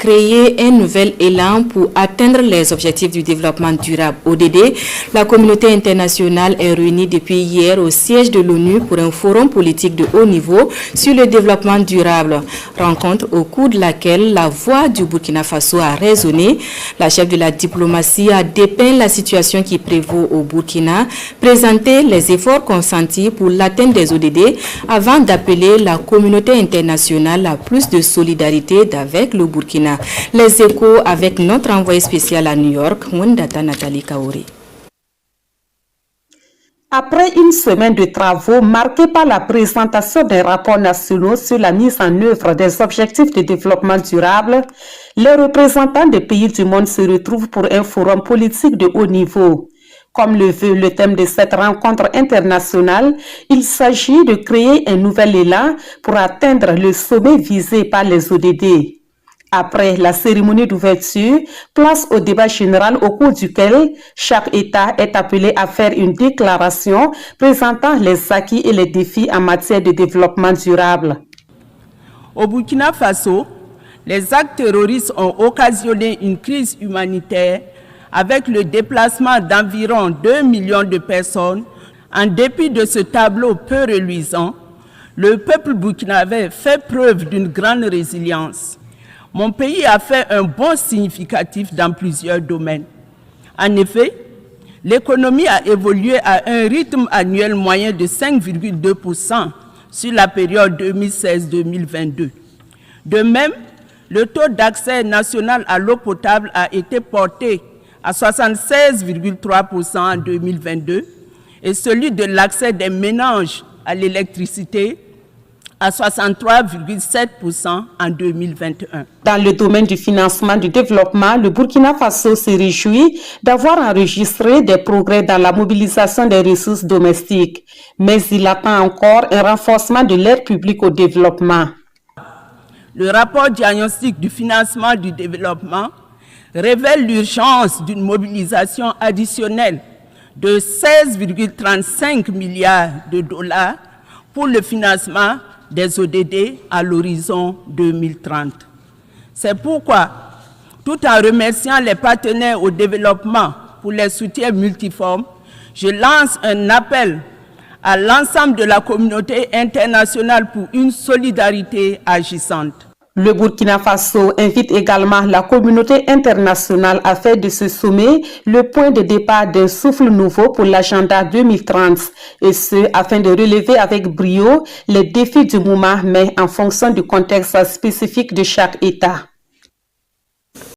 créer un nouvel élan pour atteindre les objectifs du développement durable ODD. La communauté internationale est réunie depuis hier au siège de l'ONU pour un forum politique de haut niveau sur le développement durable. Rencontre au cours de laquelle la voix du Burkina Faso a résonné. La chef de la diplomatie a dépeint la situation qui prévaut au Burkina, présenté les efforts consentis pour l'atteinte des ODD avant d'appeler la communauté internationale à plus de solidarité avec le Burkina. Les échos avec notre envoyé spécial à New York, Wendata Nathalie Kaori. Après une semaine de travaux marquée par la présentation des rapports nationaux sur la mise en œuvre des objectifs de développement durable, les représentants des pays du monde se retrouvent pour un forum politique de haut niveau. Comme le veut le thème de cette rencontre internationale, il s'agit de créer un nouvel élan pour atteindre le sommet visé par les ODD. Après la cérémonie d'ouverture, place au débat général au cours duquel chaque État est appelé à faire une déclaration présentant les acquis et les défis en matière de développement durable. Au Burkina Faso, les actes terroristes ont occasionné une crise humanitaire avec le déplacement d'environ 2 millions de personnes. En dépit de ce tableau peu reluisant, le peuple burkinabé fait preuve d'une grande résilience. Mon pays a fait un bond significatif dans plusieurs domaines. En effet, l'économie a évolué à un rythme annuel moyen de 5,2% sur la période 2016-2022. De même, le taux d'accès national à l'eau potable a été porté à 76,3% en 2022 et celui de l'accès des ménages à l'électricité à 63,7% en 2021. Dans le domaine du financement du développement, le Burkina Faso se réjouit d'avoir enregistré des progrès dans la mobilisation des ressources domestiques, mais il attend encore un renforcement de l'aide publique au développement. Le rapport diagnostic du financement du développement révèle l'urgence d'une mobilisation additionnelle de 16,35 milliards de dollars pour le financement des ODD à l'horizon 2030. C'est pourquoi, tout en remerciant les partenaires au développement pour les soutiens multiformes, je lance un appel à l'ensemble de la communauté internationale pour une solidarité agissante. Le Burkina Faso invite également la communauté internationale à faire de ce sommet le point de départ d'un souffle nouveau pour l'agenda 2030, et ce, afin de relever avec brio les défis du moment, mais en fonction du contexte spécifique de chaque État.